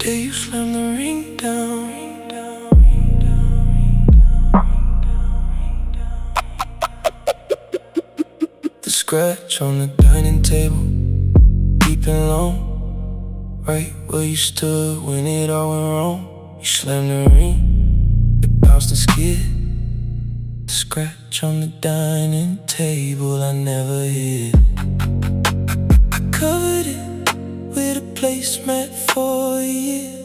day you slam the ring down. The scratch on the dining table, deep and long, right where you stood when it all went wrong. You slammed the ring, it bounced and skid. The scratch on the dining table I never hid. I covered it with a placemat for a year,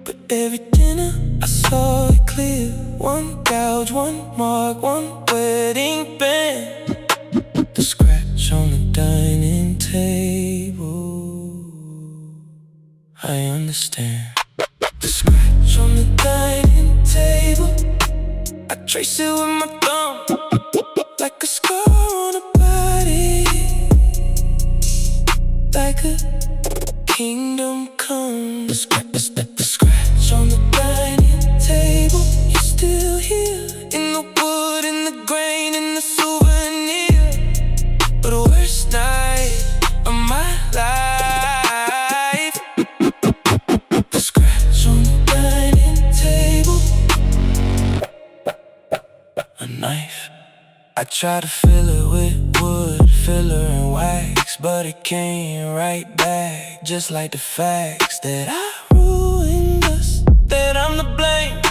but every dinner I saw it clear. One gouge, one mark, one wedding band. The scratch on the dining table, I understand. The scratch on the dining table, I trace it with my thumb, like a scar on a body, like a kingdom come. The scratch on the dining table, you're still here, in the wood, in the grain, in the souvenir. But the worst night of my life, the scratch on the dining table, a knife. I tried to fill it with wood, filler and wax, but it came right back, just like the facts that I ruined us, that I'm to blame.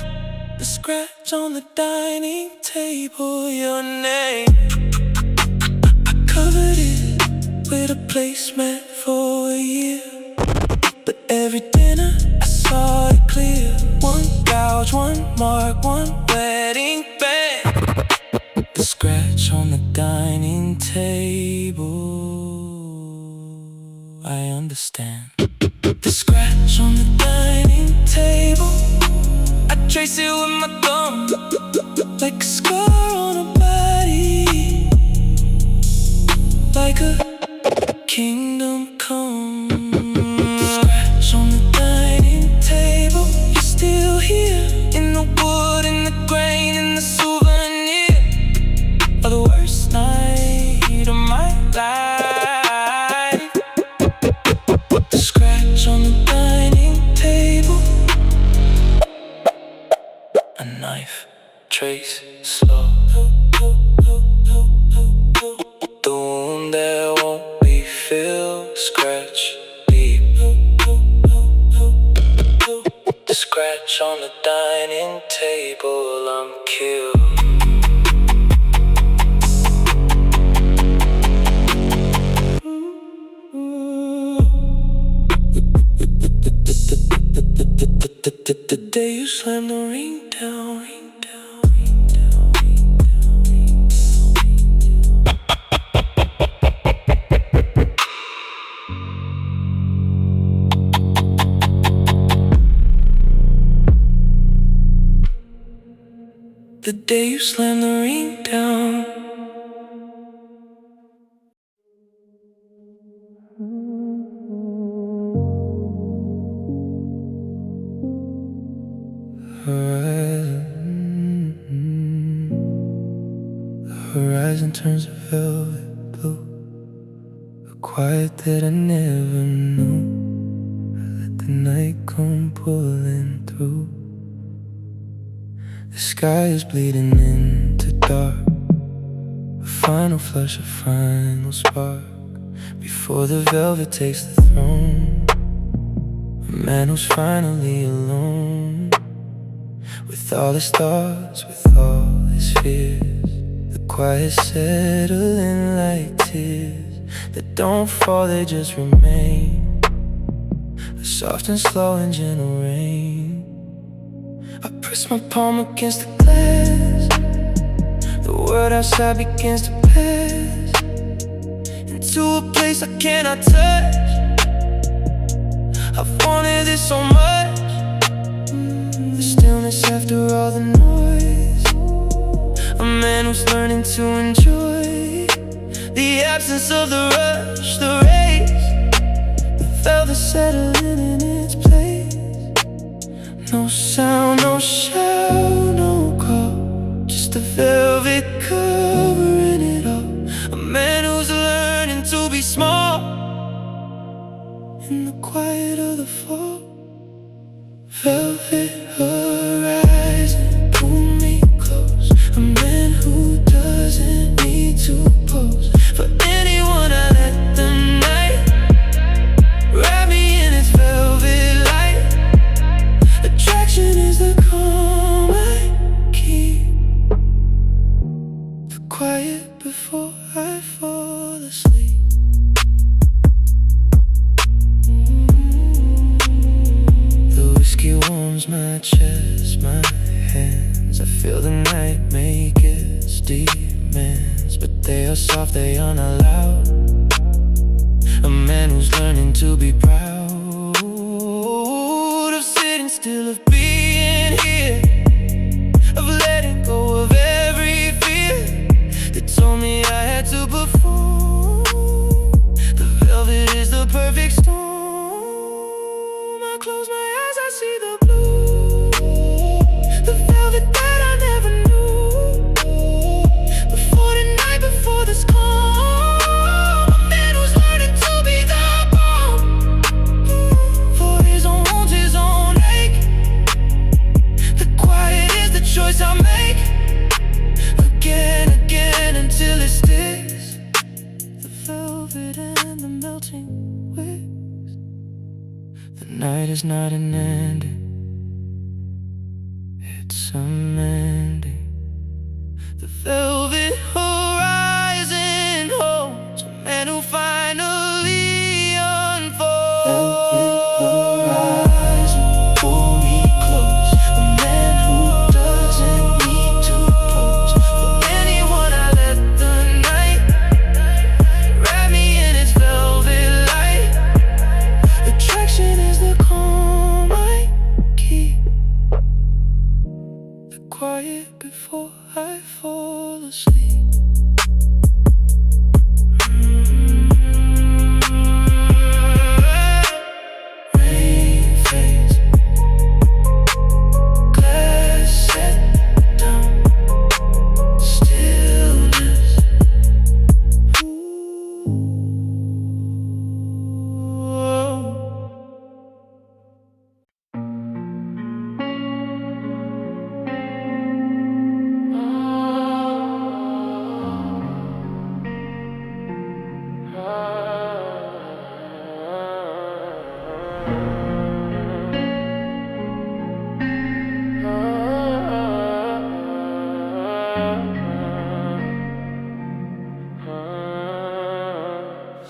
The scratch on the dining table, your name. I covered it with a placemat for a year, but every dinner I saw it clear. One gouge, one mark, one wedding band. The scratch on the dining table, I understand. The scratch on the dining table, I trace it with my thumb, like a scar on a body, like a kingdom come. The scratch on the dining table, you're still here, in the wood, in the grain, in the souvenir of the worst night of my life. The scratch on the dining table, a knife, trace slow. The wound that won't be filled, scratch deep. The scratch on the dining table, I'm killed. The day you slam the ring down, ring down, ring down, ring down. The day you slam the ring down. The horizon turns a velvet blue, a quiet that I never knew. I let the night come pulling through. The sky is bleeding into dark, a final flush, a final spark, before the velvet takes the throne. A man who's finally alone, with all his thoughts, with all his fears. The quiet settling like tears that don't fall, they just remain. A soft and slow and gentle rain. I press my palm against the glass, the world outside begins to pass into a place I cannot touch. I've wanted this so much, the stillness after all the noise. A man who's learning to enjoy the absence of the rush, the race, the velvet settling in its place. No sound, no shout, no call, just a velvet covering it all. A man who's learning to be small in the quiet of the fall. quiet before I fall asleep. The whiskey warms my chest, my hands. I feel the night make its demands, but they are soft, they are not loud. A man who's learning to be proud of sitting still, of being here, of letting go of every fear that told me I had to perform. The velvet is the perfect storm. I close my eyes, I see the blue, the velvet that I never knew. Before the night, before this calm, a man who's learning to be the bomb. For his own wounds, his own ache. The quiet is the choice I make, again, again, until it sticks. The velvet and the melting wicks. The night is not an ending, it's a mending. The velvet horizon holds a man who finally unfolds. Velvet horizon, pull me close. A man who doesn't need to pose for anyone. I let the night wrap me in its velvet light. Attraction is the calm I keep. The quiet before I fall asleep. Rain fades, glass set down, stillness.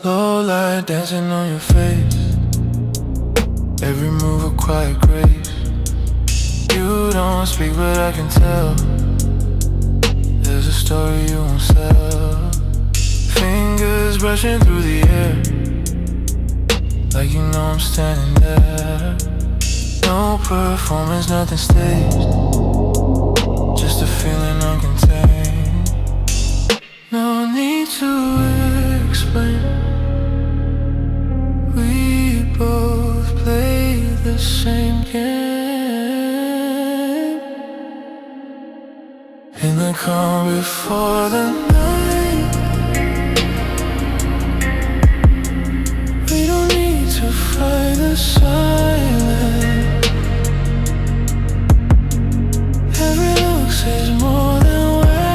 Low light dancing on your face, every move a quiet grace. You don't speak but I can tell, there's a story you won't sell. Fingers brushing through the air, like you know I'm standing there. No performance, nothing staged, just a feeling uncontained. No need to explain, we both play the same game. In the calm before the night, we don't need to fight the silence. Every look says more than words.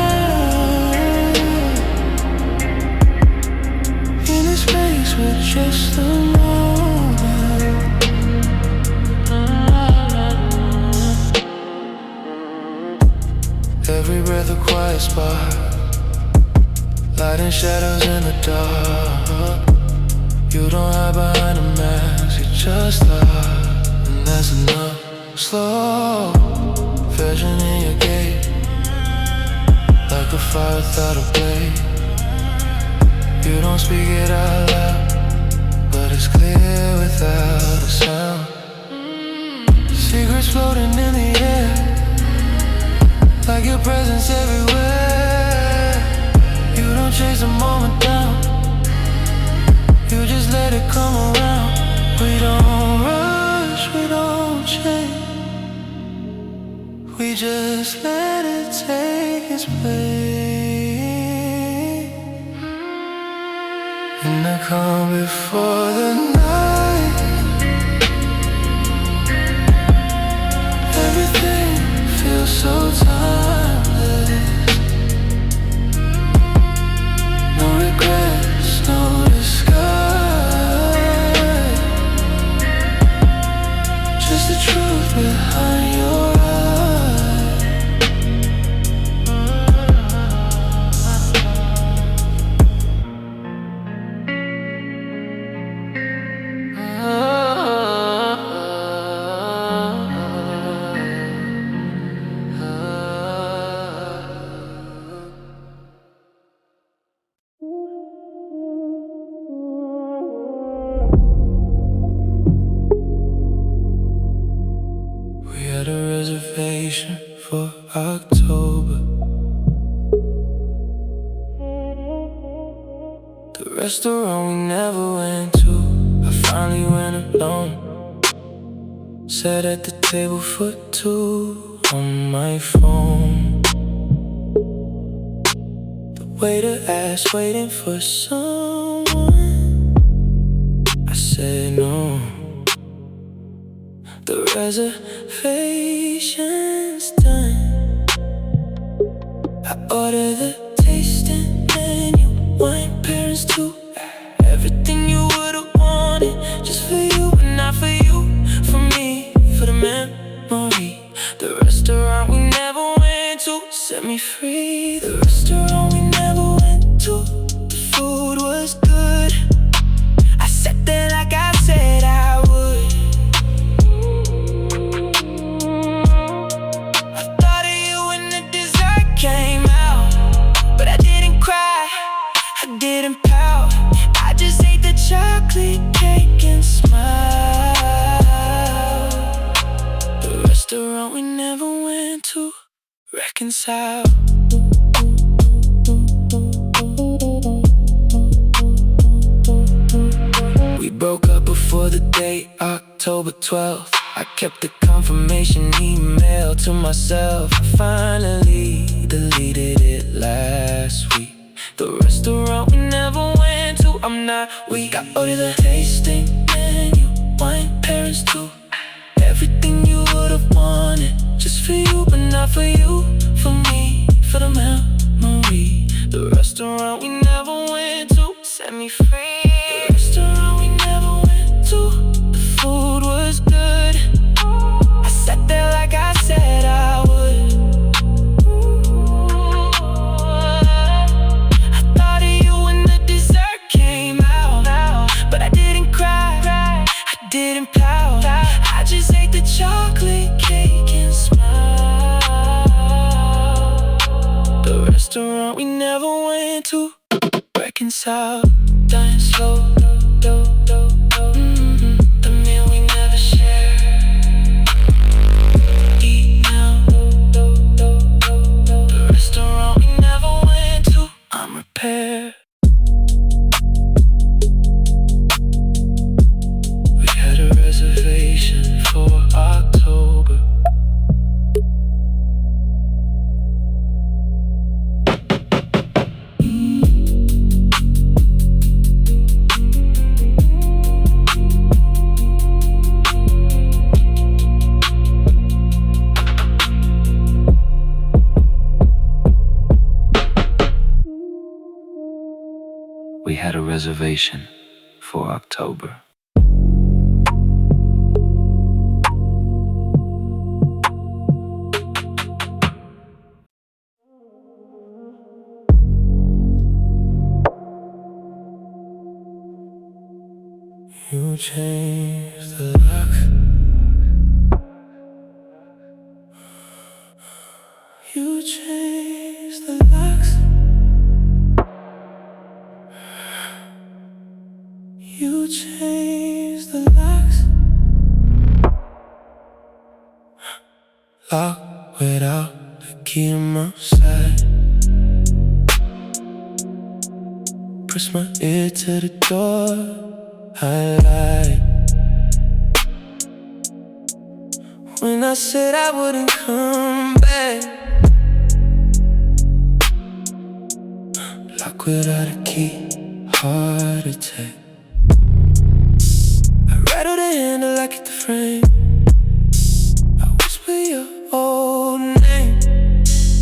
In this space with just the moment. Every breath a quiet spark, light and shadows in the dark. You don't hide behind a mask, you just lie, and that's enough. Slow version in your gait, like a fire without a blade. You don't speak it out loud, but it's clear without a sound. Secrets floating in the air, like your presence everywhere. You don't chase a moment down, you just let it come around. We don't rush, we don't change, we just let it take its place. In the calm before the night, everything feels so timeless. No regrets, no disguise, just the truth behind your eyes. reservation for October. The restaurant we never went to, I finally went alone. Sat at the table for two on my phone. The waiter asked, waiting for someone. I said no. The reservation's done. I ordered the tasting menu, wine pairings too. Everything you would've wanted, just for you, but not for you. For me, for the memory. The restaurant we never went to set me free. The restaurant we never went to, the food was good. I sat there like I said I would. I thought of you when the dessert came out, but I didn't cry, I didn't pout. I just ate the chocolate cake and smiled. The restaurant we never went to, reconcile. We broke up before the date, October 12th. I kept the confirmation email to myself. I finally deleted it last week. The restaurant we never went to, I'm not weak. I ordered the tasting menu, wine pairings too. Everything you would've wanted, just for you, but not for you. For me, for the memory. The restaurant we never went to set me free. The restaurant we never went to, the food was good. I sat there like I said I would. I thought of you when the dessert came out, but I didn't cry, I didn't pout. I just ate the chocolate cake and smiled. The restaurant we never went to, reconcile. Dying slow, the meal we never shared. Eat now. The restaurant we never went to, I'm repaired. We had a reservation for October. We had a reservation for October. You changed the lock. You changed the locks. You changed the locks. Lock without the key to my side. Press my ear to the door. I lied when I said I wouldn't come back. Lock without a key, heart attack. I rattle the handle, I get the frame. I whisper your old name.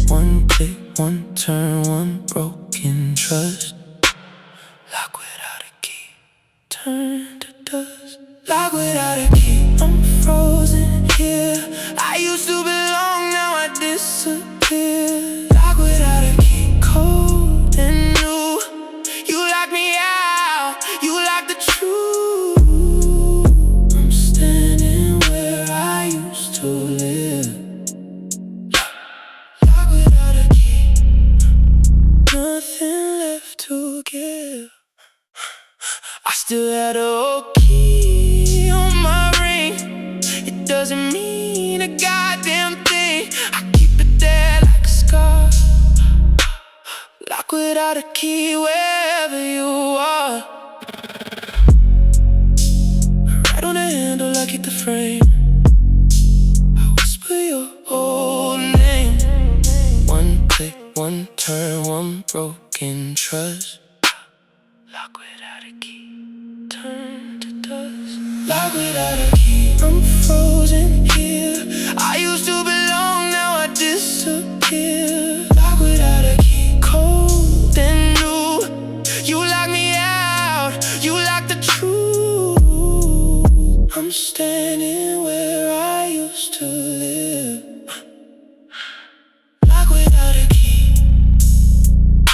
One click, one turn, one broken trust. Lock without a key, turn to dust. Lock without a key, I'm frozen here. I used to belong, now I disappear. Lock without a key, cold and new. You lock me out, you lock the truth. I'm standing where I used to live. Lock without a key, nothing left to give. I still had a old key on my ring. It doesn't mean a goddamn thing. Lock without a key wherever you are. Right on the handle, I keep the frame. I whisper your old name. One click, one turn, one broken trust. Lock without a key, turn to dust. Lock without a key, I'm frozen here. I used to belong, now I disappear. Lock without a key, cold and new. You lock me out, you lock the truth. I'm standing where I used to live. Lock without a key,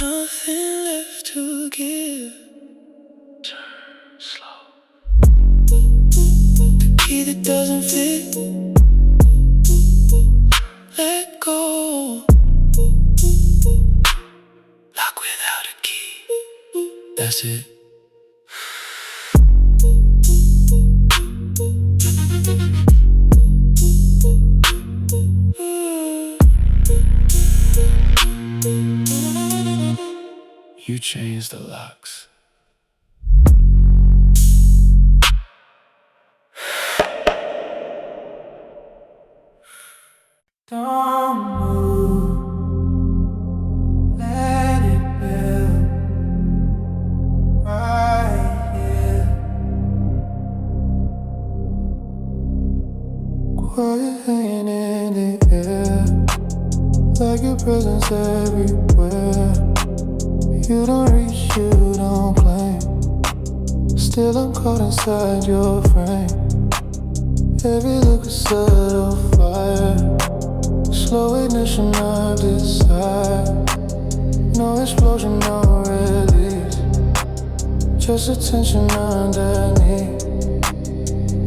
nothing left to give. Turn slow. The key that doesn't fit, let go. Lock without a key, that's it. You changed the locks. Don't move, let it build right here. Quiet hanging in the air, like your presence everywhere. You don't reach, you don't claim. Still I'm caught inside your frame. Every look is subtle fire, slow ignition of desire. No explosion, no release, just attention underneath.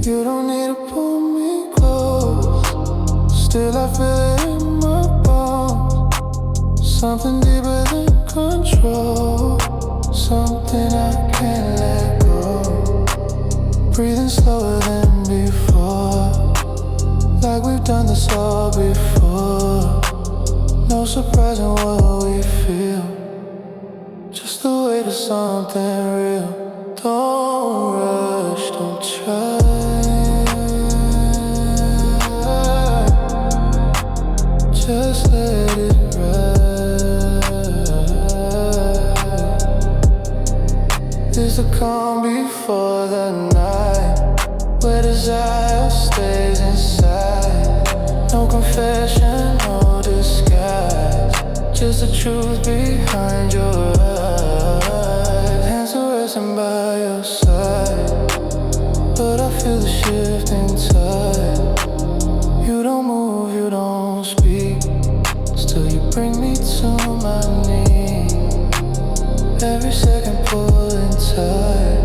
You don't need to pull me close, still I feel it in my bones. Something deeper than control, something I can't let go. Breathing slower than before, like we've done this all before. No surprise in what we feel, just the weight of something real. Don't rush, don't try, just let it ride. Is the calm before the night, where desire stays inside. No confession, no disguise, just the truth behind your eyes. Hands are resting by your side, but I feel the shifting tide. You don't move, you don't speak, still you bring me to my knees. Every second pulling tight,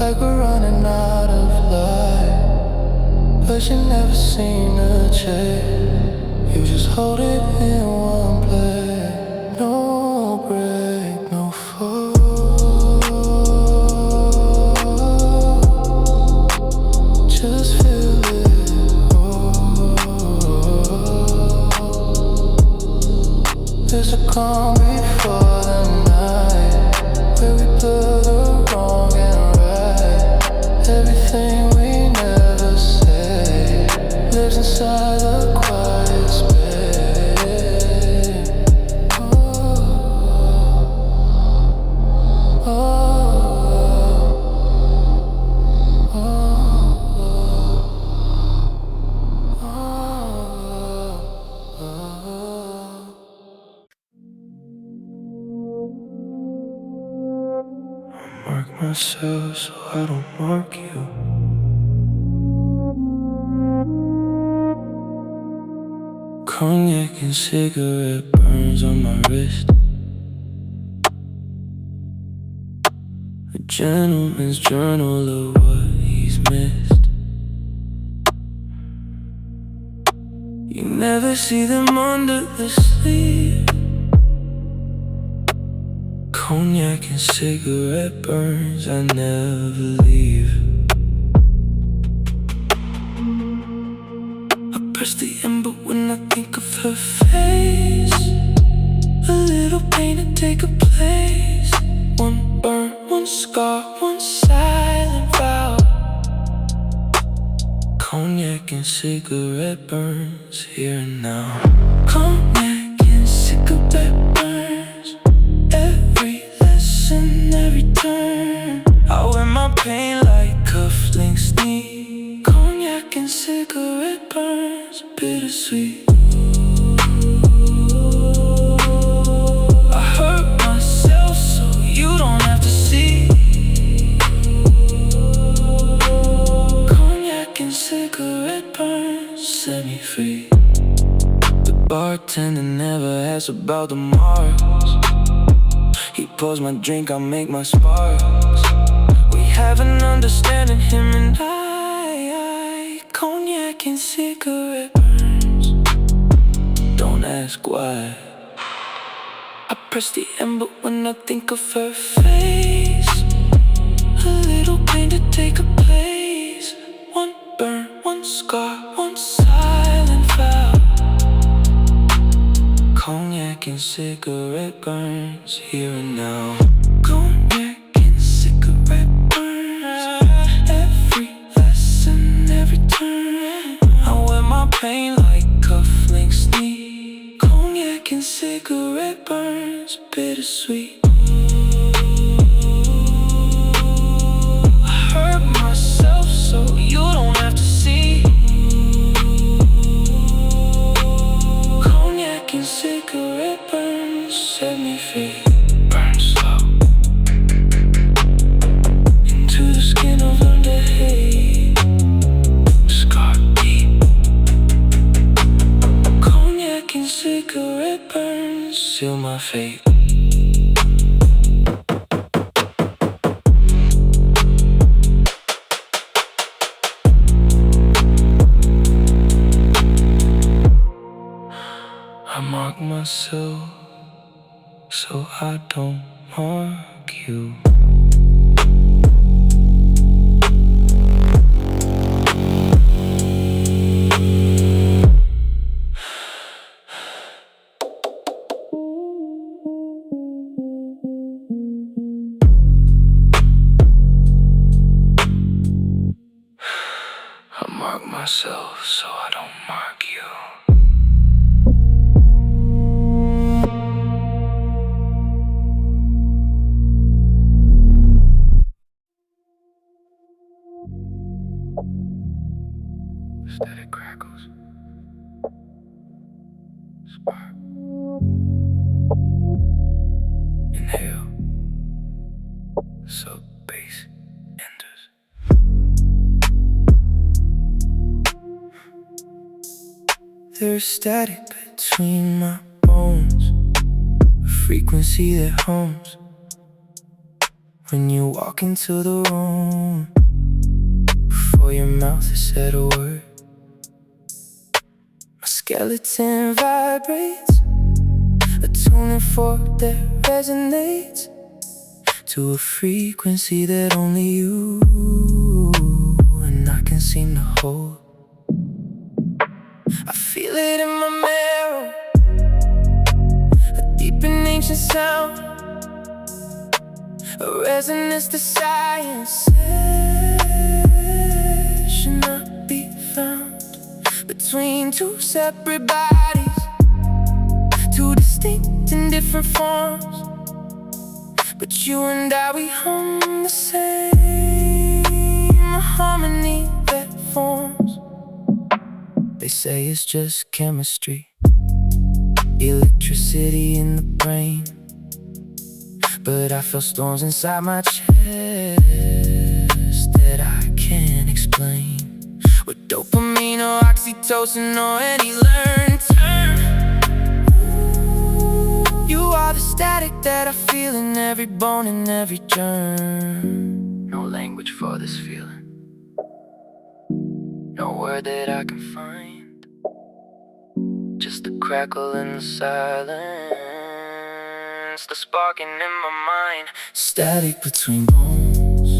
like we're running out of light, but you never seem to change. You just hold it in one place, no break, no fall. Just feel it all. There's a calm before the night, where we blur the wrong and right. Everything we never say lives inside the quiet space. Mark myself so I don't mark you. Cognac and cigarette burns on my wrist. A gentleman's journal of what he's missed. You never see them under the sleeve. Cognac and cigarette burns, I never leave. I press the ember when I think of her face, a little painted take a place. One burn, one scar, one silent vow. Cognac and cigarette burns here and now. Cognac and cigarette burns. Every lesson, every turn. I wear my pain like cufflinks knee. Cognac and cigarette burns, bittersweet. I hurt myself so you don't have to see. Cognac and cigarette burns set me free. The bartender never asks about the marks. He pours my drink, I make my sparks. We have an understanding, him and I. Cognac and cigarette burns. Don't ask why. I press the ember when I think of her face. A little pain to take a place. One burn, one scar, one silent vow. Cognac and cigarette burns here and now. Cognac and cigarette burns. Every lesson, every turn. I wear my pain like cufflinks knee. Cognac and cigarette burns, bittersweet. I hurt myself so you don't have to see. Cognac and cigarette burns set me free. Burn slow into the skin of underhay. Scar deep. Cognac and cigarette burns seal my fate. I mark myself so I don't mark you. I mark myself so I don't mark you. Static crackles. Spark. Inhale. Sub bass enters. There's static between my bones, a frequency that hums when you walk into the room. Before your mouth has said a word, my skeleton vibrates, a tuning fork that resonates to a frequency that only you and I can seem to hold. I feel it in my marrow, a deep and ancient sound, a resonance that science says should not be found between two separate bodies, two distinct and different forms. But you and I, we hum the same harmony that forms. They say it's just chemistry, electricity in the brain, but I feel storms inside my chest that I can't explain. With dopamine or oxytocin or any learned term, you are the static that I feel in every bone and every germ. No language for this feeling, no word that I can find, just the crackle in the silence, the sparking in my mind. Static between bones,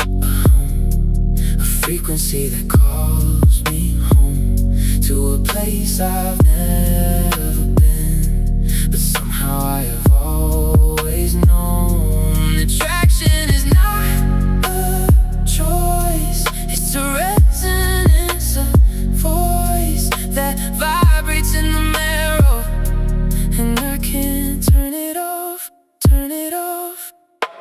a frequency that calls me home to a place I've never been, but somehow I have always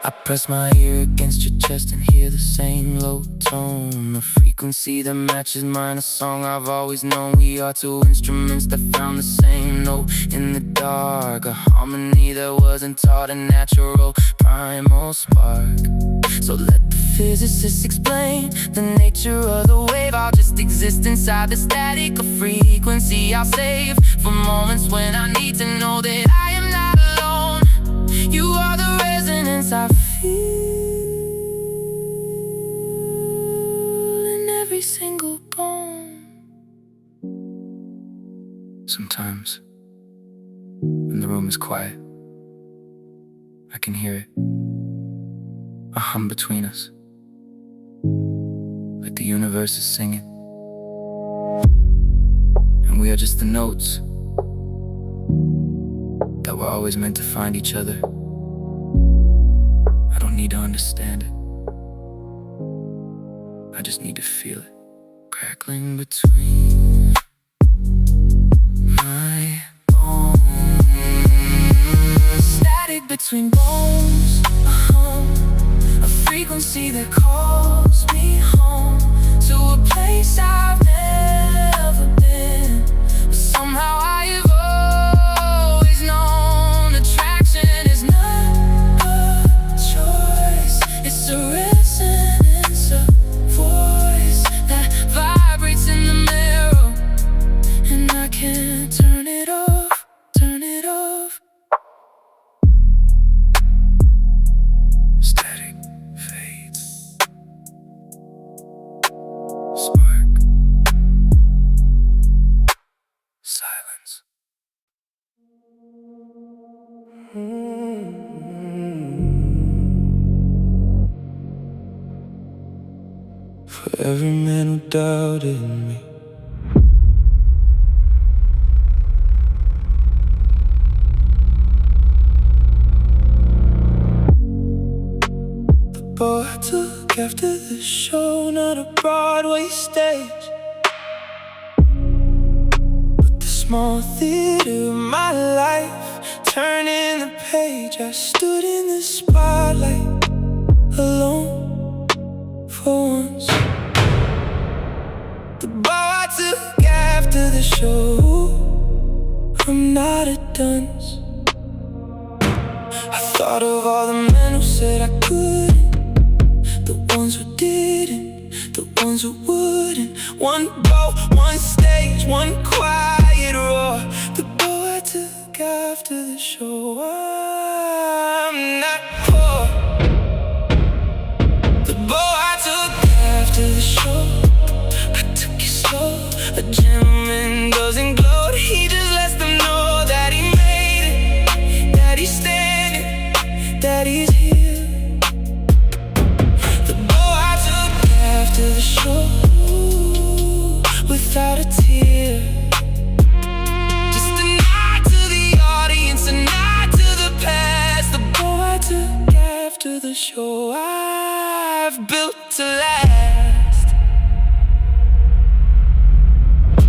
I press my ear against your chest and hear the same low tone, a frequency that matches mine, a song I've always known. We are two instruments that found the same note in the dark, a harmony that wasn't taught, a natural primal spark. So let the physicists explain the nature of the wave. I'll just exist inside the static, a frequency I'll save for moments when I need to know that I am not alone. You are the resonance I feel in every single bone. Sometimes, when the room is quiet, I can hear it, a hum between us, like the universe is singing, and we are just the notes that were always meant to find each other. I don't need to understand it, I just need to feel it, crackling between my bones, static between bones, a hum, a frequency that calls me home, to a place I've never been, but somehow I have always known attraction is not a choice. It's a resonance, a voice that vibrates in the mirror, and I can't turn it off, turn it off. Static fades, spark, silence. For every man who doubted me, the bow I took after the show, not a Broadway stage, but the small theater of my life, turning the page. I stood in the spotlight, alone for once. The bow I took after the show, I'm not a dunce. I thought of all the men who said I couldn't, the ones who didn't, the ones who wouldn't. One bow, one stage, one quiet roar. The bow I took after the show, I'm not poor. The bow I took after the show, I took it slow. A gentleman doesn't gloat, he just lets them know that he made it, that he's standing, that he's here. The bow I took after the show, without a tear, just a nod to the audience, a nod to the past. The bow I took after the show, I've built to last.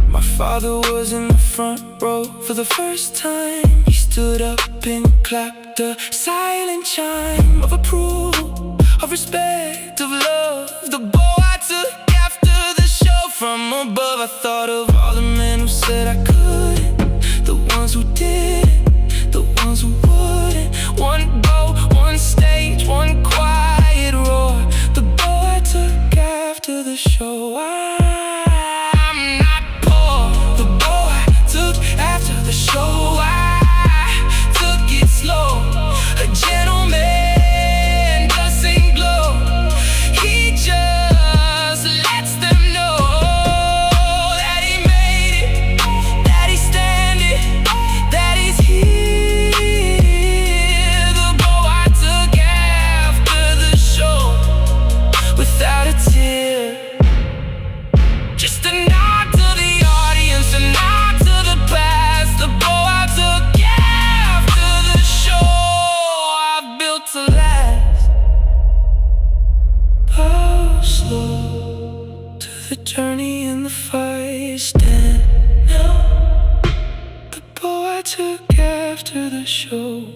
My father was in the front row for the first time. He stood up and clapped, a silent chime of approval, of respect, of love. The bow I took after the show, from above I thought of all the men who said I couldn't, the ones who didn't, the ones who wouldn't. One bow, one stage, one quiet roar. The bow I took after the show, I'm not poor. The bow I took after the show, I took it slow. A gentleman doesn't glow, he just lets them know that he made it, that he's standing, that he's here. The bow I took after the show, without a tear, just a nod to the audience, a nod to the past. The bow I took after the show, I've built to last. Bow slow to the journey and the fire, stand now. The bow I took after the show,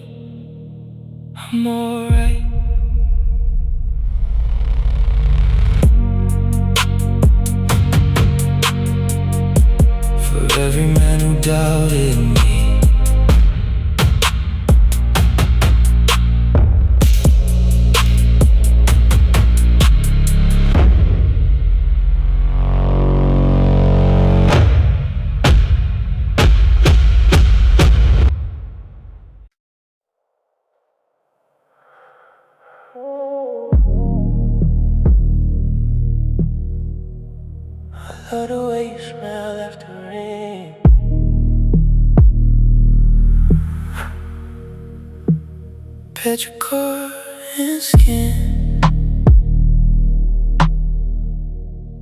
I'm alright. every man who doubted me. Love the way you smell after rain. Petrichor and skin.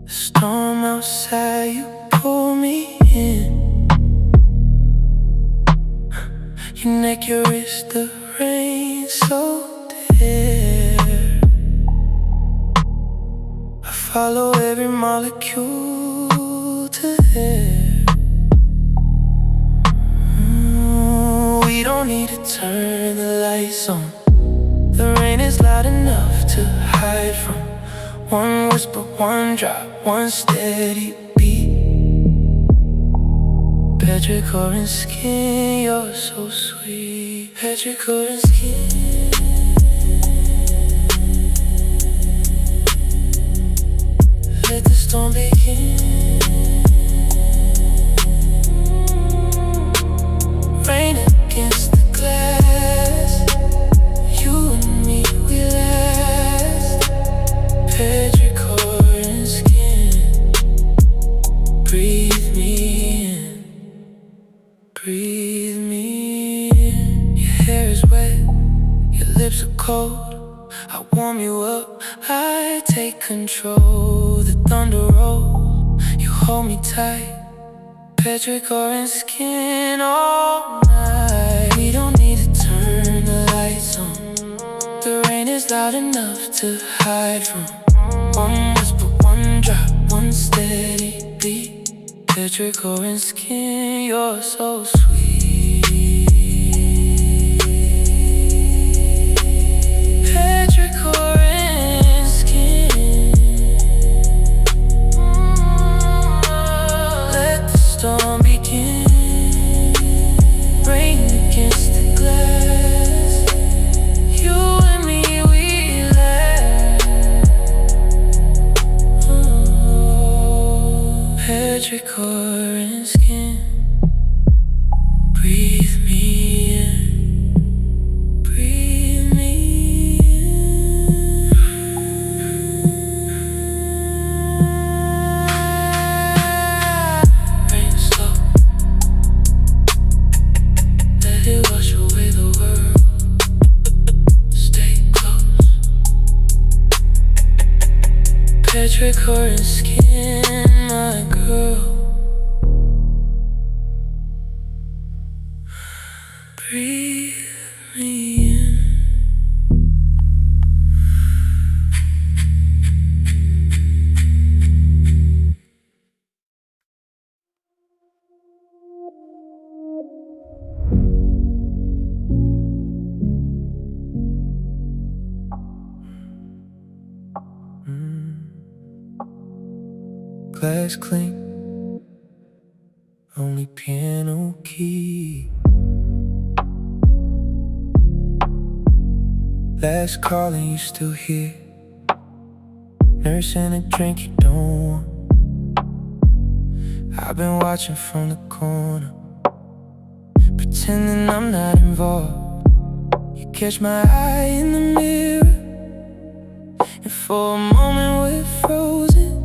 The storm outside, you pull me in. Your neck, your wrist, the rain so dear. I follow every molecule to there. We don't need to turn the lights on. The rain is loud enough to hide from. One whisper, one drop, one steady beat. Petrichor and skin, you're so sweet. Petrichor and skin. Let the storm begin. Rain against the glass. You and me, we last. Petrichor and skin. Breathe me in. Breathe me in. Your hair is wet, your lips are cold. I warm you up, I take control. The thunder rolls, you hold me tight. Petrichor and skin all night. We don't need to turn the lights on. The rain is loud enough to hide from. One whisper, one drop, one steady beat. Petrichor and skin, you're so sweet. Petrichor and skin. Let the storm begin. Rain against the glass. You and me, we laugh. Petrichor and skin. Breathe me in. Breathe me in. Rain slow. Let it wash away the world. Stay close. Petrichor and skin, my girl. Breathe me in. Glass clink, only piano key. Last call and you still here. Nursing a drink you don't want. I've been watching from the corner, pretending I'm not involved. You catch my eye in the mirror, and for a moment we're frozen.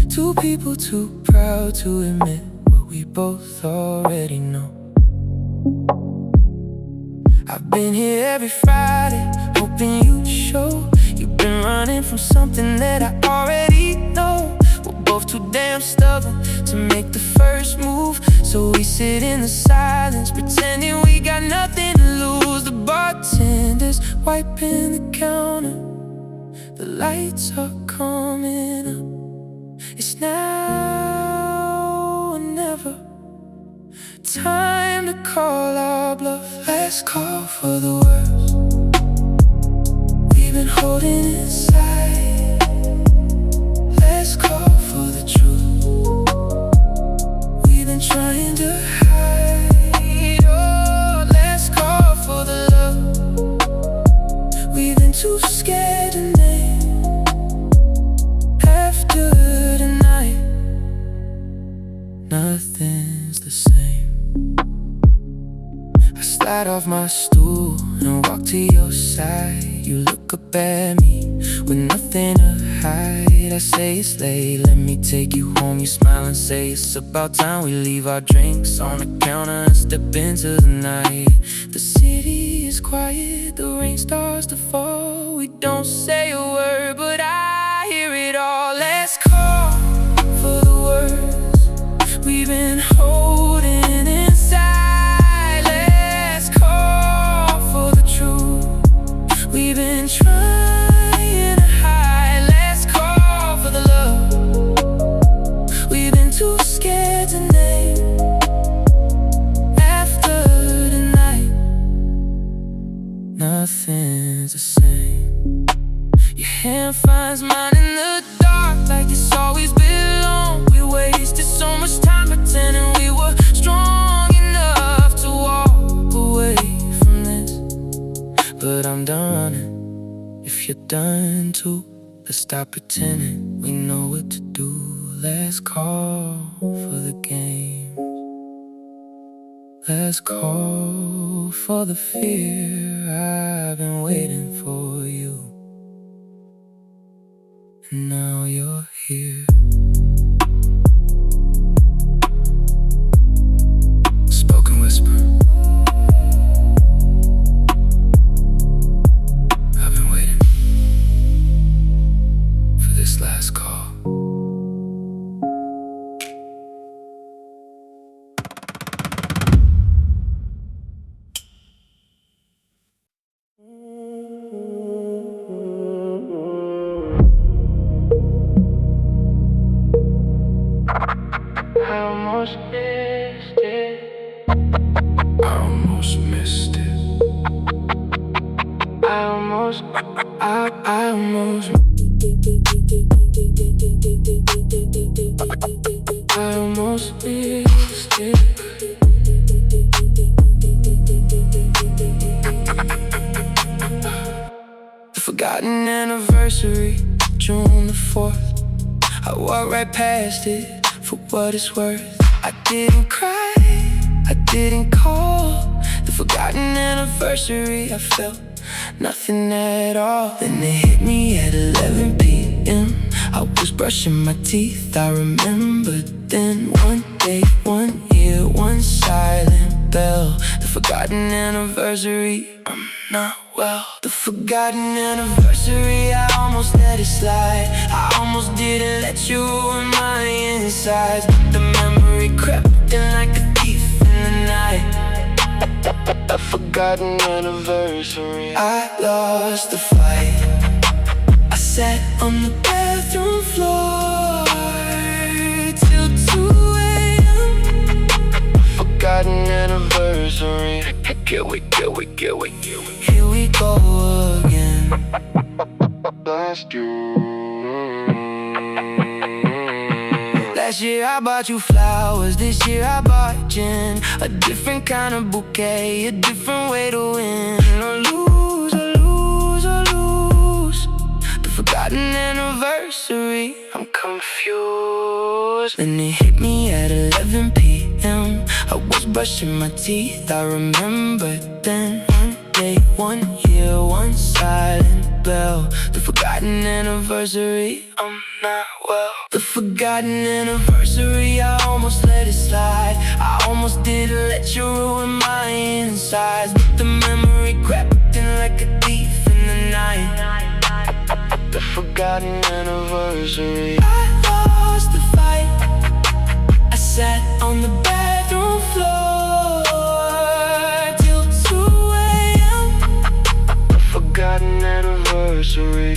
Two people too proud to admit what we both already know. I've been here every Friday, hoping you'd show. You've been running from something that I already know. We're both too damn stubborn to make the first move, so we sit in the silence, pretending we got nothing to lose. The bartender's wiping the counter, the lights are coming up. It's now or never. Time to call our bluff. Last call for the worst. We've been holding inside. Last call for the truth. We've been trying off my stool and walk to your side. You look up at me with nothing to hide. I say it's late, let me take you home. You smile and say it's about time we leave our drinks on the counter and step into the night. The city is quiet, the rain starts to fall. We don't say a word, but I hear it all. Let's call for the words we've been holding inside. Let's call for the truth we've been trying to hide. Let's call for the love we've been too scared to name. After tonight, nothing's the same. Your hand finds mine in the dark like it's always been long. We wasted so much time pretending we were strong enough to walk away from this. But I'm done running, if you're done too. Let's stop pretending we know what to do. Let's call for the game. Let's call for the fear. I've been waiting for you, and now you're here. Spoken whisper. I've been waiting for this last call. I almost missed it. I almost missed it. I almost missed it. The forgotten anniversary, June the 4th. I walked right past it, for what it's worth. I didn't cry, I didn't call. The forgotten anniversary, I felt nothing at all. Then it hit me at 11 p.m. I was brushing my teeth, I remembered then. One day, 1 year, one silent bell. The forgotten anniversary, I'm not well. The forgotten anniversary, I almost let it slide. I almost didn't let you in my insides. The memory crept in like a thief in the night. A forgotten anniversary. I lost the fight. I sat on the bathroom floor till 2 a.m. Forgotten anniversary. Here we go again. Last year I bought you flowers, this year I bought gin. A different kind of bouquet, a different way to win. Or lose, or lose, or lose. The forgotten anniversary, I'm confused. Then it hit me at 11 p.m. I was brushing my teeth, I remembered then. One day, 1 year, one silent bell. The forgotten anniversary, I'm not well. The forgotten anniversary, I almost let it slide. I almost didn't let you ruin my insides. But the memory crept in like a thief in the night. The forgotten anniversary. I lost the fight. I sat on the bathroom floor till 2 a.m. The forgotten anniversary.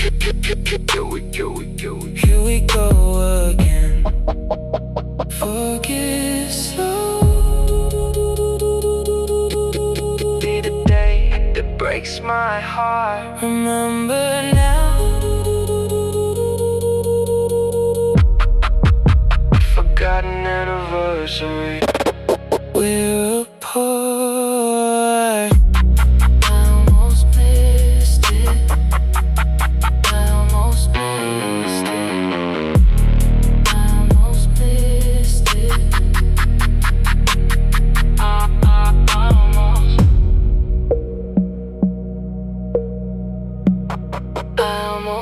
Here we go again. Focus slow. Be the day that breaks my heart. Remember now. Forgotten anniversary. We're apart. I almost missed it. I almost missed it. I almost missed it. I almost.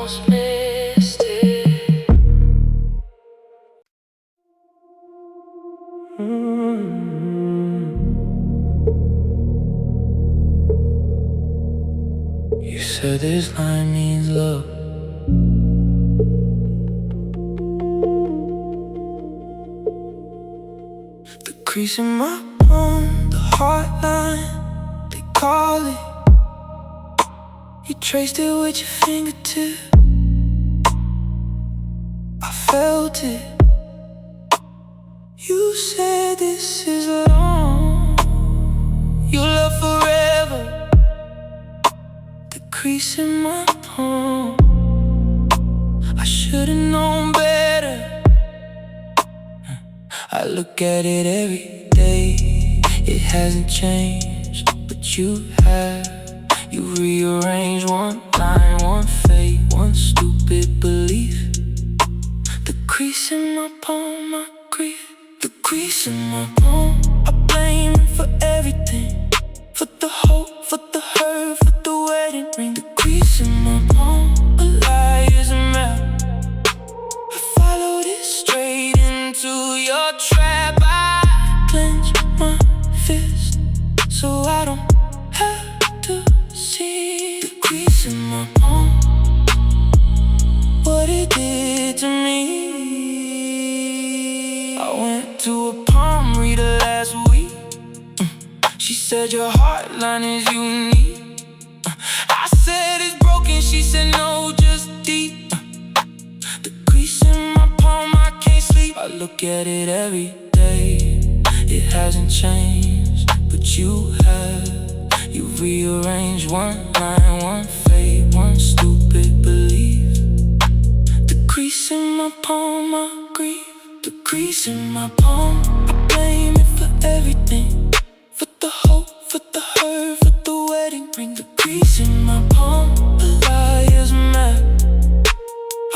almost missed it. You said this line means love. The crease in my palm, the heart line, they call it. You traced it with your fingertip. I felt it. You said this is long. You love forever. The crease in my palm. I should've known better. I look at it every day. It hasn't changed, but you have. You rearrange one line, one fate, one stupid belief. The crease in my palm, I grieve. The crease in my palm, I blame it for everything. For the hope, for the hurt, for the wedding ring. The crease in my palm, a lie is a map. I followed it straight into your trap. I clench my fist so I don't have to see the crease in my palm. What it did to me. I went to a palm reader last week. She said your heart line is unique. I said it's broken, she said no, just deep. The crease in my palm, I can't sleep. I look at it every day. It hasn't changed, but you have. You rearrange one line, one fate, one stupid belief. The crease in my palm, I grieve. The crease in my palm, I blame it for everything. For the hope, for the hurt, for the wedding ring. The crease in my palm, a liar's map.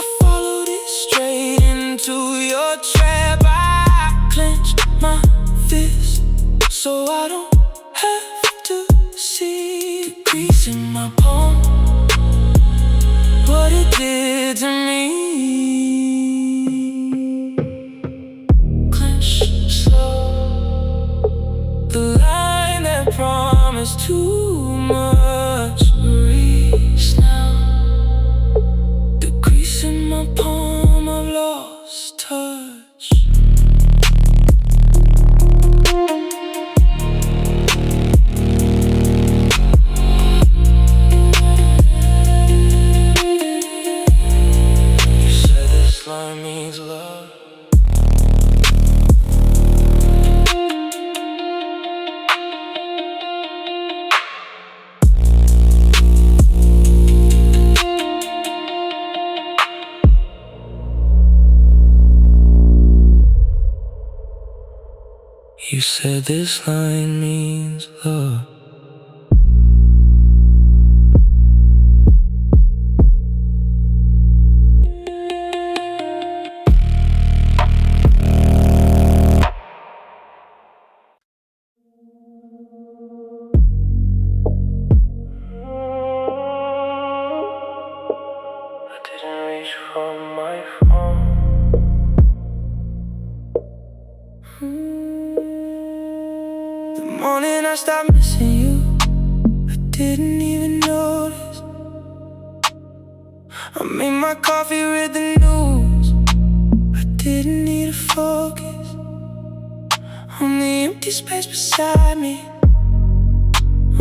I followed it straight into your trap. I clenched my fist so I don't have to see the crease in my palm. What it did to me. Clench slow, the line that promised too much. Reach now, the crease in my palm, I've lost touch. You said this line means love. You said this line means love. I didn't reach for my phone. The morning I stopped missing you, I didn't even notice. I made my coffee, read the news. I didn't need to focus on the empty space beside me,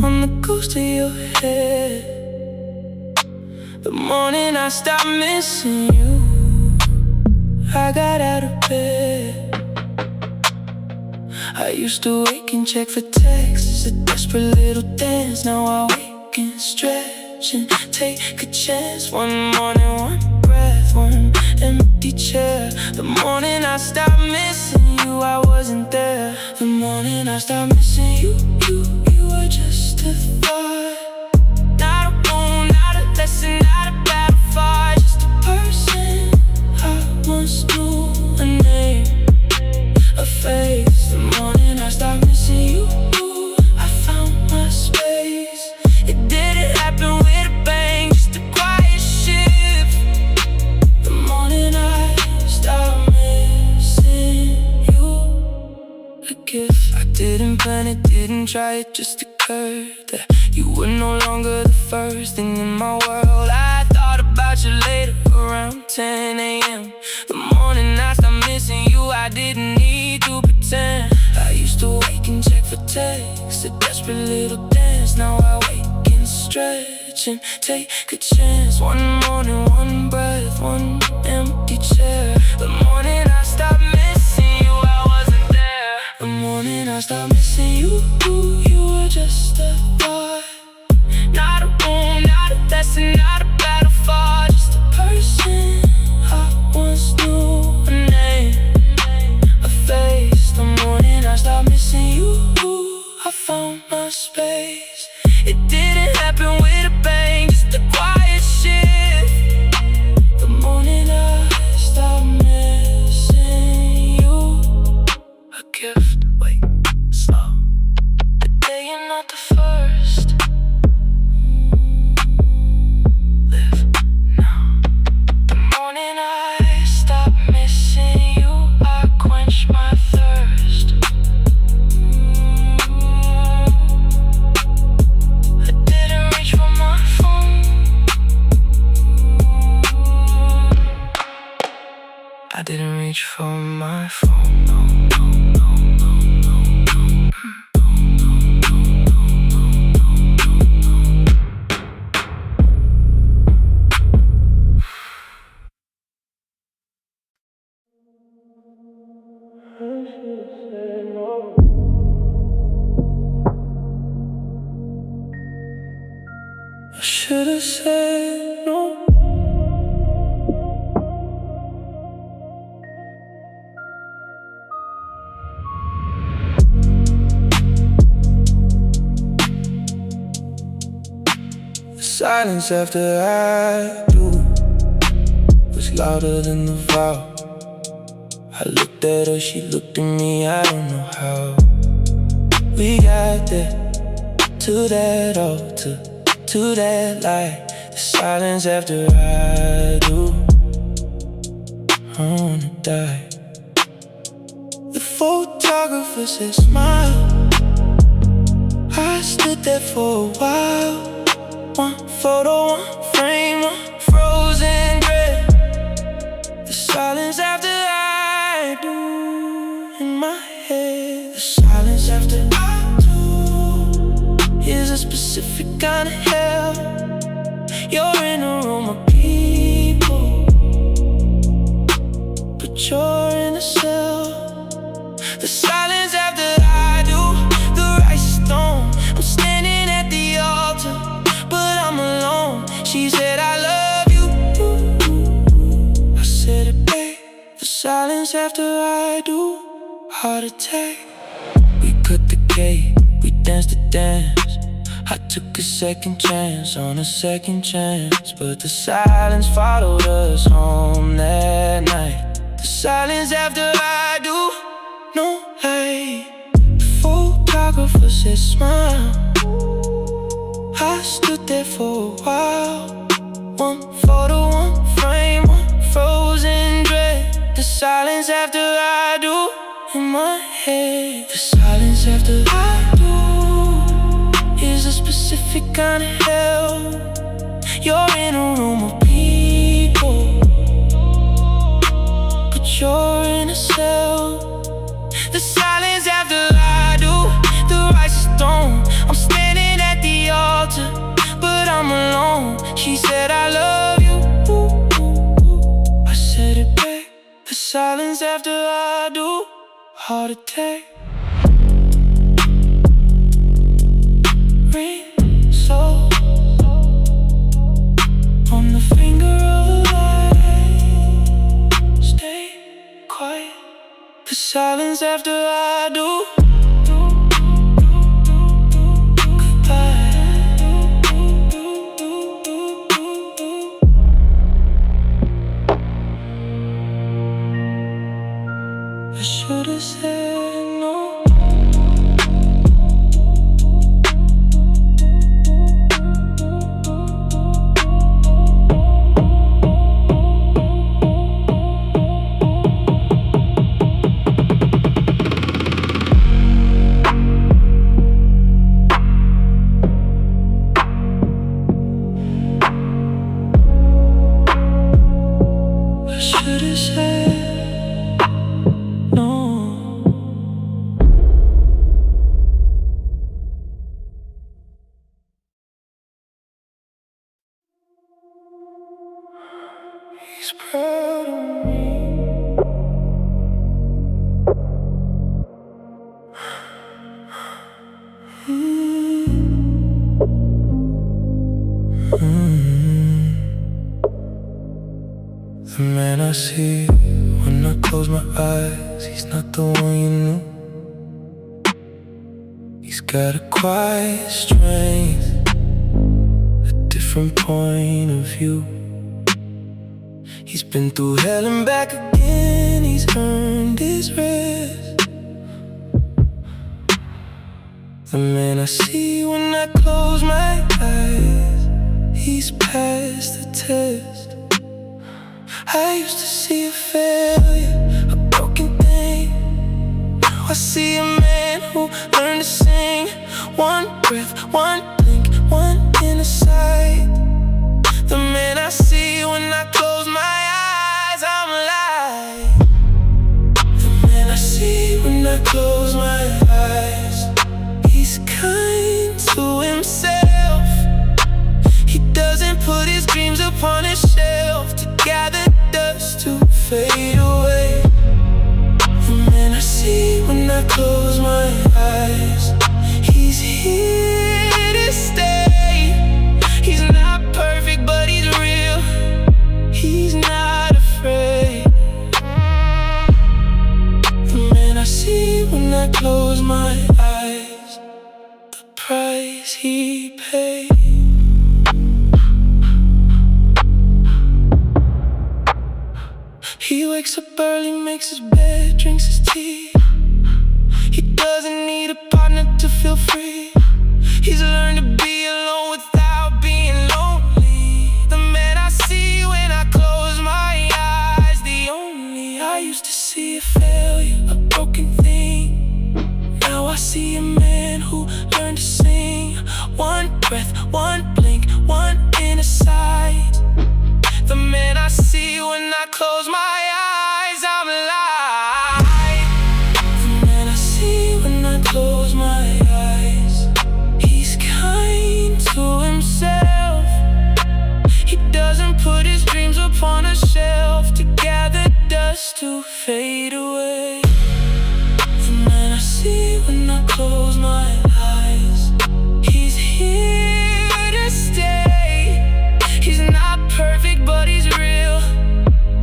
on the ghost of your head. The morning I stopped missing you, I got out of bed. I used to wake and check for texts, a desperate little dance. Now I wake and stretch and take a chance. One morning, one breath, one empty chair. The morning I stopped missing you, I wasn't there. The morning I stopped missing you, you were just a thought. Not a wound, not a lesson, not a battle fight. Just a person I once knew, a name, a face. The morning I stopped missing you, I found my space. It didn't happen with a bang, just a quiet shift. didn't try, it just occurred that you were no longer the first thing in my world. I thought about you later, around 10 a.m. The morning I stopped missing you, I didn't need to pretend. I used to wake and check for texts, a desperate little dance. Now I wake and stretch and take a chance. One morning, one breath, one empty chair. The morning I stopped missing you, I wasn't there. The morning I stopped missing you, you were just a thought. Not a room, not a lesson, not a battle fought. Just a person I once knew, a name, a face. The morning I stopped missing you, I found my space. It didn't happen with a bang, just a quiet shift. The morning I stopped missing you, a gift. Wait, slow. The day you're not the first. Live now. The morning I stopped missing you, I quenched my thirst. I didn't reach for my phone. I didn't reach for my phone. No, no, no, no, no, no. I should've said no. The silence after I do was louder than the vow. I looked at her, she looked at me, I don't know how. We got there, to that altar, to that light. The silence after I do, I wanna die. The photographer said smile. I stood there for a while. One photo, one frame, one frozen gray. The silence after I do, in my head. The silence after I do is a specific kind of hell. You're in a room of people, but you're in a cell. The silence after I do, the rice is thrown. I'm standing at the altar, but I'm alone. She said I love you, I said it back. The silence after I do, heart attack. We cut the cake, we danced the dance. I took a second chance on a second chance, but the silence followed us home that night. The silence after I do, no lie. The photographer said smile. I stood there for a while. One photo, one frame, one frozen dread. The silence after I do, in my head. The silence after I do is a specific kind of hell. You're in a room of people, but you're in a cell. The silence after I do, the rice is thrown. I'm standing at the altar, but I'm alone. She said I love you, I said it back. The silence after I do, heart attack. Ring so on the finger of a light. Stay quiet. The silence after I do. I should've said no. said no. He's proud of me. The man I see when I close my eyes, he's not the one you knew. He's got a quiet strength, a different point of view. He's been through hell and back again, he's earned his rest. The man I see when I close my eyes, he's passed the test. I used to see a failure, a broken thing. Now I see a man who learned to sing. One breath, one blink, one inner sight. The man I see when I close my eyes, I'm alive. The man I see when I close my eyes, he's kind to himself. He doesn't put his dreams upon his shelf to gather dust to fade away. The man I see when I close my eyes, he's here to stay. He's not perfect, but he's real. He's not afraid. The man I see when I close my eyes, the price he paid. He wakes up early, makes his bed, drinks his tea. He doesn't need a partner to feel free. He's learned to be alone without being lonely. The man I see when I close my eyes, the only I used to see a failure, a broken thing. Now I see a man who learned to sing. One breath, one blink, one inner sight. The man I see when I close my eyes, I'm alive. The man I see when I close my eyes, he's kind to himself. He doesn't put his dreams upon a shelf to gather dust to fade away. The man I see when I close my eyes, he's here to stay. He's not perfect, but he's real.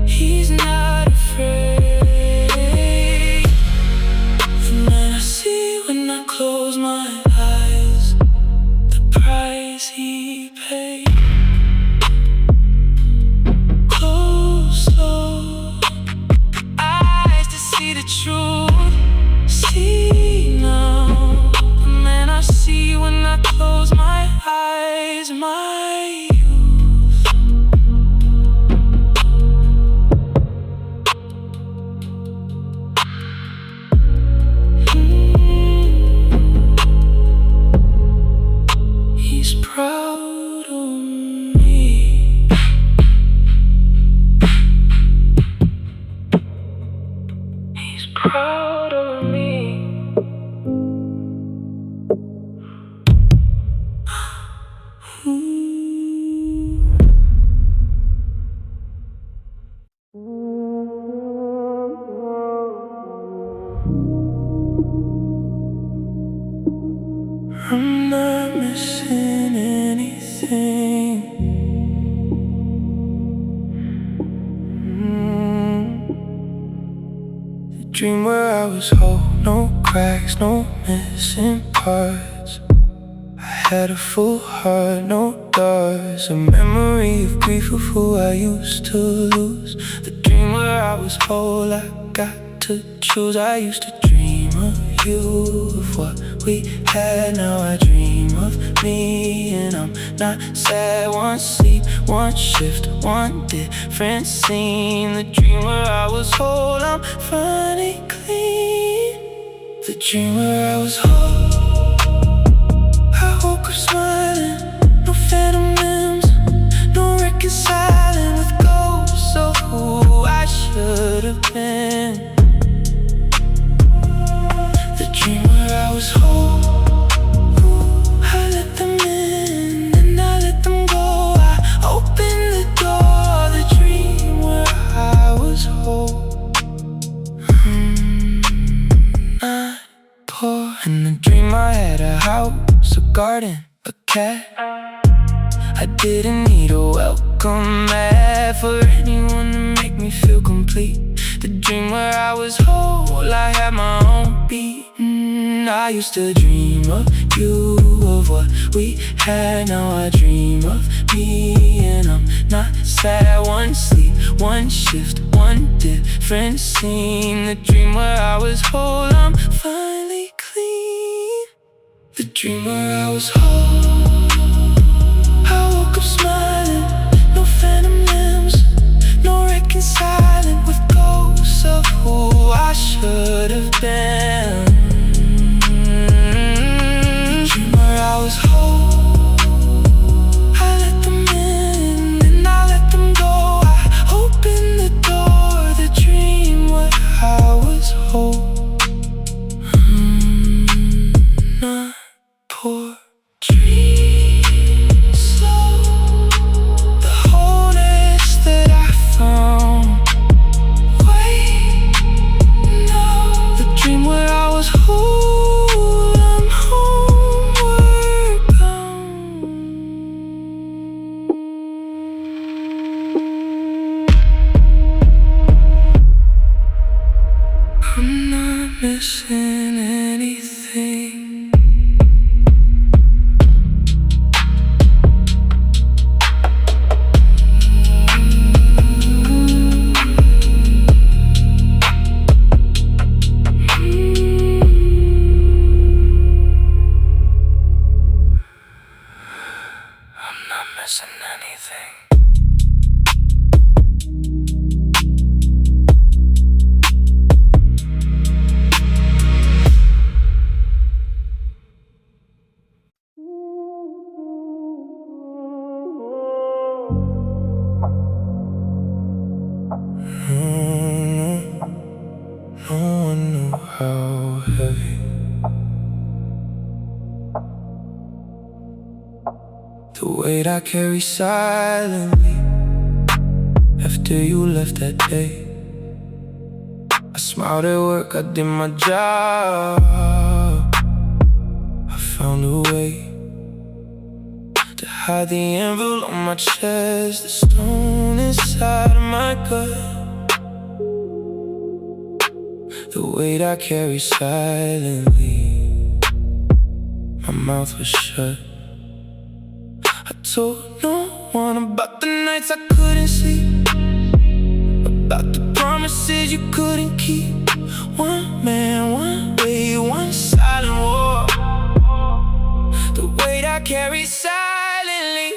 He's not afraid. The man I see when I close my eyes, the price he paid. Close slow eyes to see the truth. See now. The man I see when I close my eyes, my youth. He's proud of me. He's proud of me. I'm not missing anything. The dream where I was whole, no cracks, no missing parts. I had a full heart, no doors. A memory of grief of who I used to lose. The dream where I was whole, I got to choose. I used to dream of you, of what we had. Now I dream of me, and I'm not sad. One sleep, one shift, one different scene. The dream where I was whole, I'm finally clean. The dream where I was whole, I woke up smiling. No phantom limbs, no reconciling with ghosts of who I should cat. I didn't need a welcome mat for anyone to make me feel complete. The dream where I was whole, I had my own beat. I used to dream of you, of what we had. Now I dream of me, and I'm not sad. One sleep, one shift, one different scene. The dream where I was whole, I'm finally clean. The dream where I was whole, I woke up smiling, no phantom limbs, no reconciling with ghosts of who I should have been. The dream where I was whole, I let them in and I let them go. I opened the door, the dream where I was whole. Not poor dreams, slow, the wholeness that I found. Wait, no, the dream where I was whole, I'm homeward bound. I'm not missing anything. Missing anything. No one knew how heavy the weight I carry silently. After you left that day, I smiled at work, I did my job. I found a way to hide the anvil on my chest, the stone inside of my gut. The weight I carry silently, my mouth was shut. I told no one about the nights I couldn't sleep, about the promises you couldn't keep. One man, one way, one silent war. The weight I carry silently,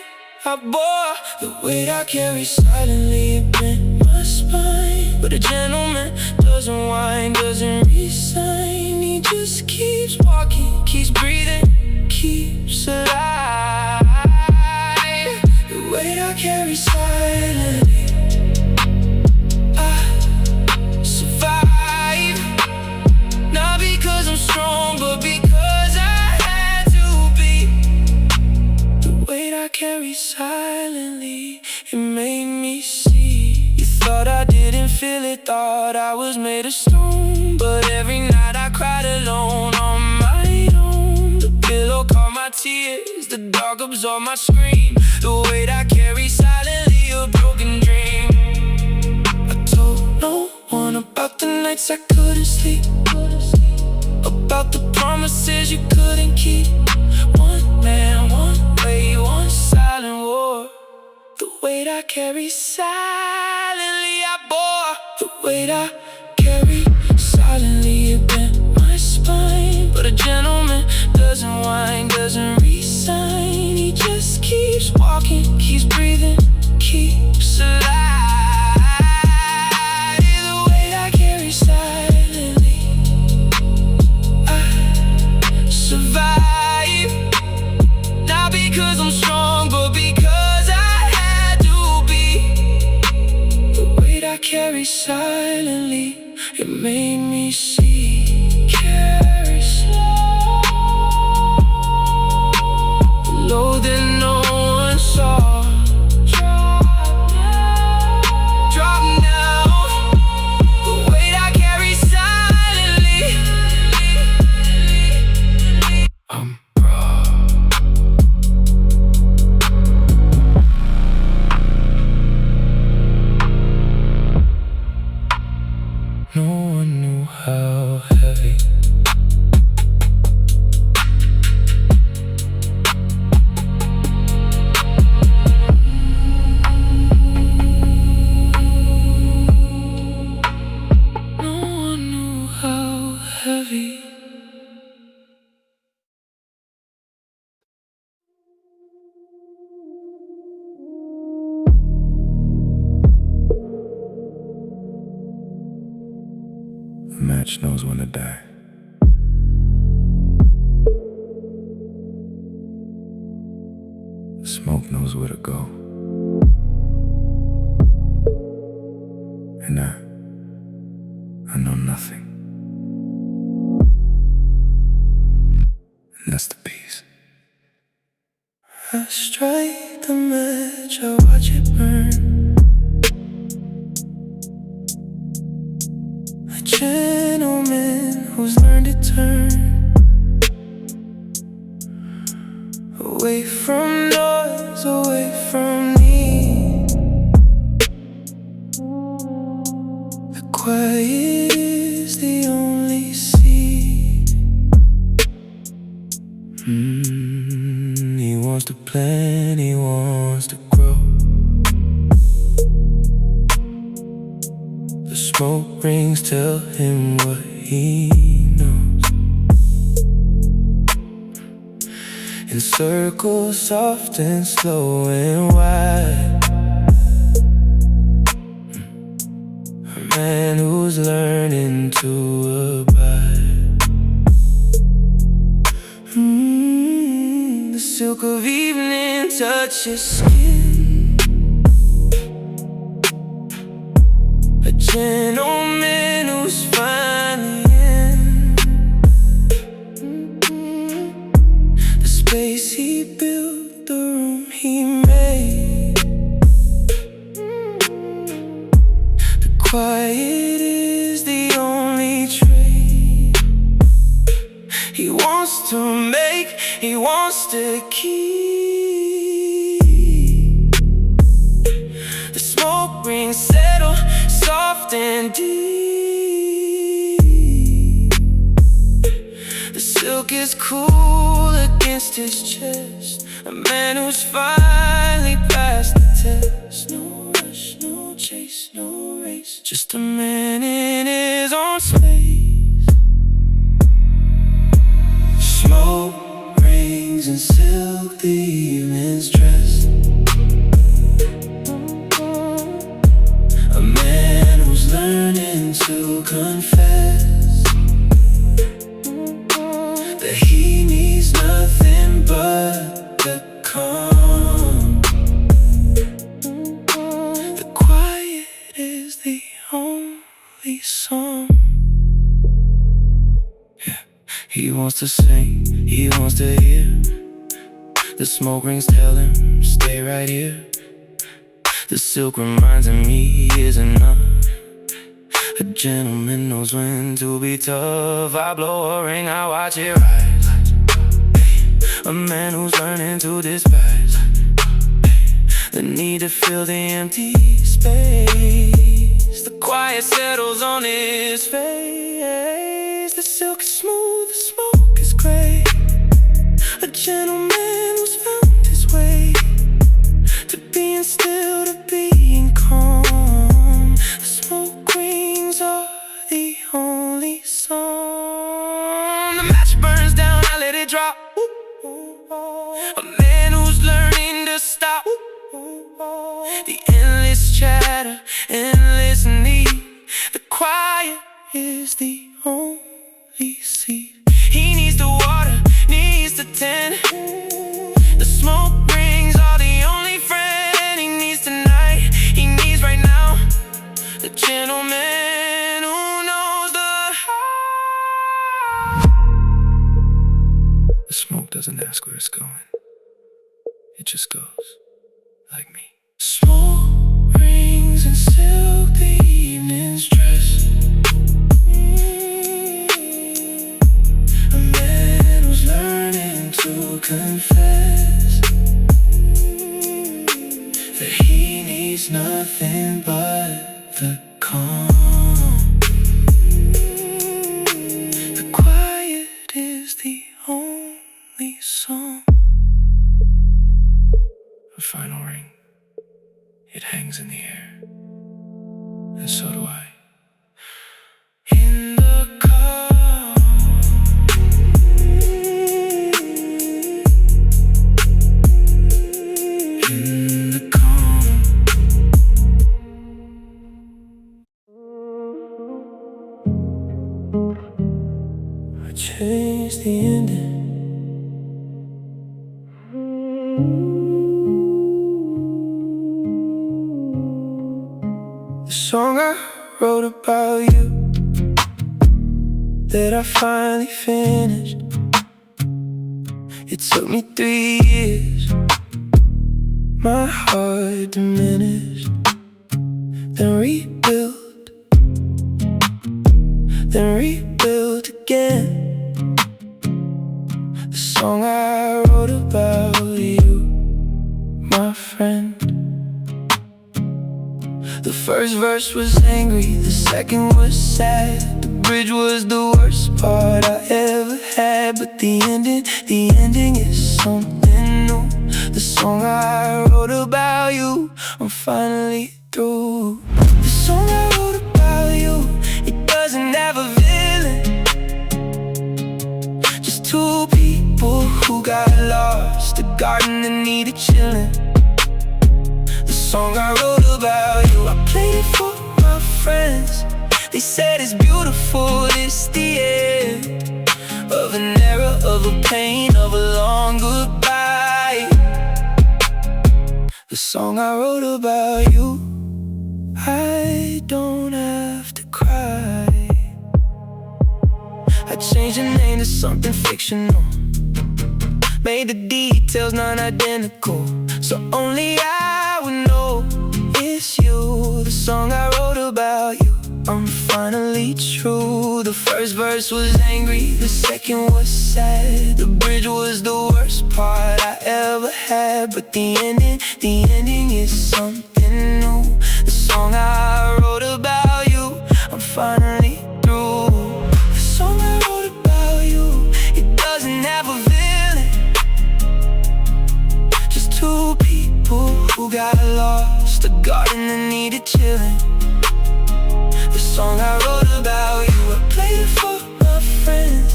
I bore. The weight I carry silently, it bent my spine. But a gentleman doesn't whine, doesn't resign. He just keeps walking, keeps breathing, keeps alive. The weight I carry silently, I survive. Not because I'm strong, but because I had to be. The weight I carry silently, it made me see. You thought I didn't feel it, thought I was made of stone. But every night I cried alone on my own. The pillow caught my tears, the dark absorbed my scream. The weight I carry silently, a broken dream. I told no one about the nights I couldn't sleep, about the promises you couldn't keep. One man, one way, one silent war. The weight I carry silently, I bore. The weight I carry silently, it bent my spine. But a gentleman doesn't whine, doesn't resign. He just keeps walking, keeps breathing, keeps alive. The weight I carry silently, I survive. Not because I'm strong, but because I had to be. The weight I carry silently, it made me see. Carry slow, the load that no one saw. Drop now, the weight I carry silently. I'm broad. much knows when to die. The smoke knows where to go. And I know nothing. And that's the peace. I strike the match, I watch it burn. A gentleman who's learned to turn away from noise, away from need. The quiet is the only seed. He wants to plan, he wants to grow. The smoke rings tell him what he knows. In circles soft and slow and wide, a man who's learning to abide. The silk of evening touches skin. A gentleman who's finally in. The space he built, the room he made. The quiet is the only trade. He wants to make, he wants to keep. The smoke rings settle, soft and deep. The silk is cool against his chest. A man who's finally passed the test. No rush, no chase, no race. Just a man in his own space. Smoke rings and silk, the evening's dress. A man who's learning to confess that he needs nothing but the calm. The quiet is the only song. Yeah. He wants to sing, he wants to hear. The smoke rings tell him, stay right here. The silk reminds him he is enough. A gentleman knows when to be tough. I blow a ring, I watch it rise. A man who's learning to despise the need to fill the empty space. The quiet settles on his face. The silk is smooth, the smoke is gray. A gentleman who's found his way to being still, to being calm. The smoke rings are the only song. The match burns down, I let it drop. A man who's learning to stop the endless chatter, endless need. The quiet is the only seed. He needs the water, needs the tend. The smoke rings are the only friend he needs tonight. He needs right now. The gentleman who knows the how. The smoke doesn't ask where it's going. It just goes, like me. Smoke rings and silk, the evening's dress. A man who's learning to confess that he needs nothing but the calm. The quiet is the only song. A final ring, it hangs in the air, and so do I. In the calm, in the calm. changed the ending. The song I wrote about you, that I finally finished. It took me 3 years, my heart diminished. Then rebuilt again. The song I wrote about you, my friend. The first verse was angry, the second was sad. The bridge was the worst part I ever had. But the ending is something new. The song I wrote about you, I'm finally through. The song I wrote about you, it doesn't have a villain. Just two people who got lost, a garden that needed chilling. The song I wrote about you, I played it for my friends. They said it's beautiful, it's the end of an era, of a pain, of a long goodbye. The song I wrote about you, I don't have to cry. I changed the name to something fictional, made the details non-identical, so only I would know it's you. The song I wrote about you, I'm finally true. The first verse was angry, the second was sad. The bridge was the worst part I ever had. But the ending is something new. The song I wrote about you, I'm finally through. The song I wrote about you, it doesn't have a villain. Just two people who got lost, a garden that needed chilling. The song I wrote about you, I played it for my friends.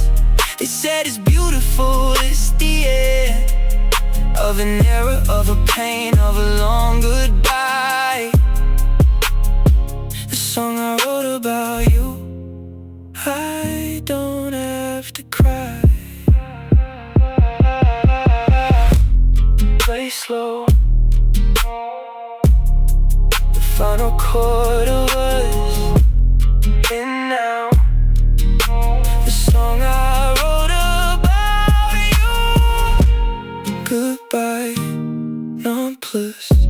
They said it's beautiful, it's the end of an era, of a pain, of a long goodbye. The song I wrote about you, I don't have to cry. Play slow, the final chord of us in now. The song I wrote about you, goodbye, nonplussed.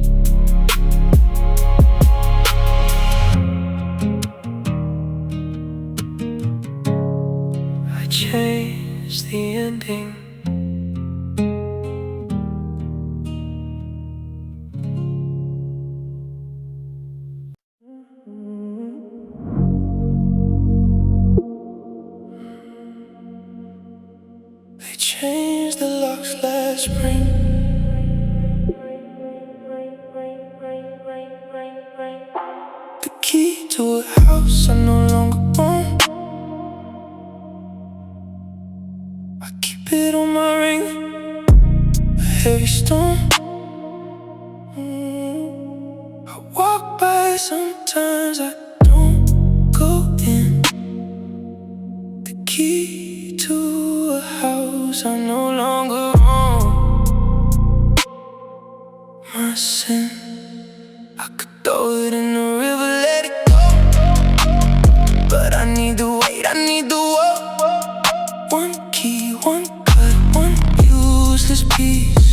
I changed the ending. They changed the locks last spring. The key to a house I no longer own, I keep it on my ring, a heavy stone. I walk by, sometimes I don't go in. The key to a house I no longer own, my sin. I could throw it in the river, let it go, but I need the weight, I need the walk. One key, one cut, one useless piece.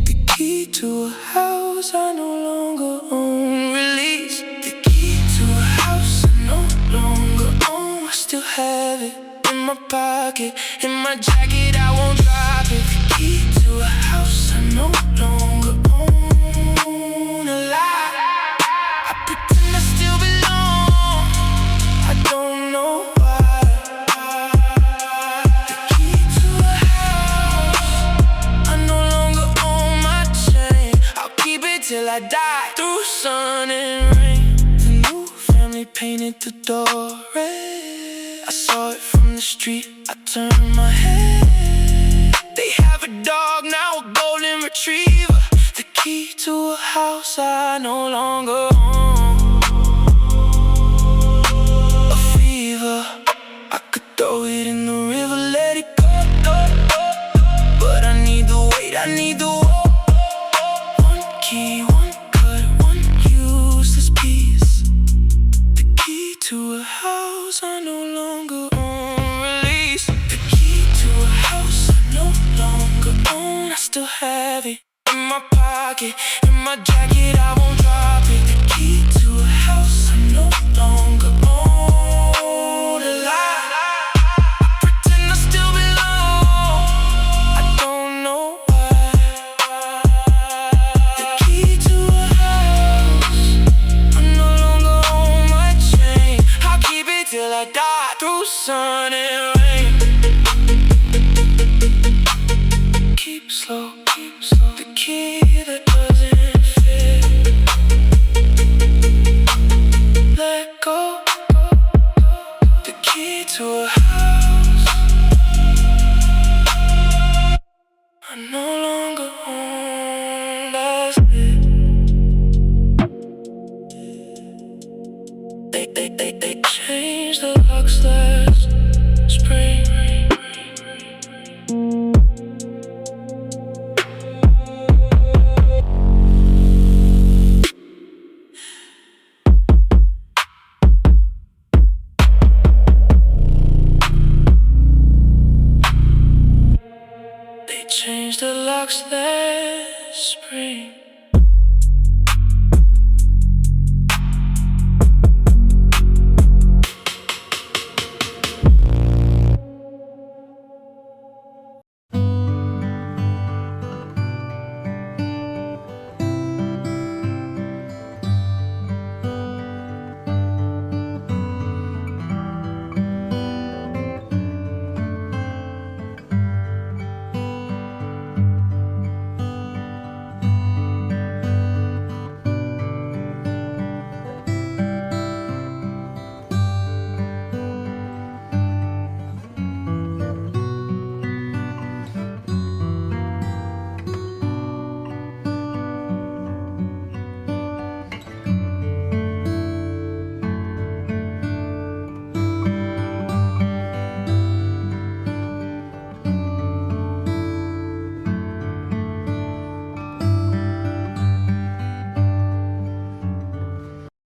The key to a house I no longer own, release. The key to a house I no longer own, I still have it in my pocket, in my jacket, I won't drop it. The key to a house I no longer own, a lie. I pretend I still belong, I don't know why. The key to a house I no longer own, my chain, I'll keep it till I die. Through sun and rain, the new family painted the door red. I saw it from the street, I turned my head. They have a dog, now a golden retriever. The key to a house I no longer own, a fever. I could throw it in the river, let it pocket. In my jacket, I won't drop it. The key to a house I no longer own. A lie, pretend I still belong. I don't know why. The key to a house I no longer own. My chain, I'll keep it till I die, through sun and rain. Keep slow, the key that doesn't fit. Let go, the key to a house I no longer own. That's it. They changed the locks last spring. They changed the locks last spring.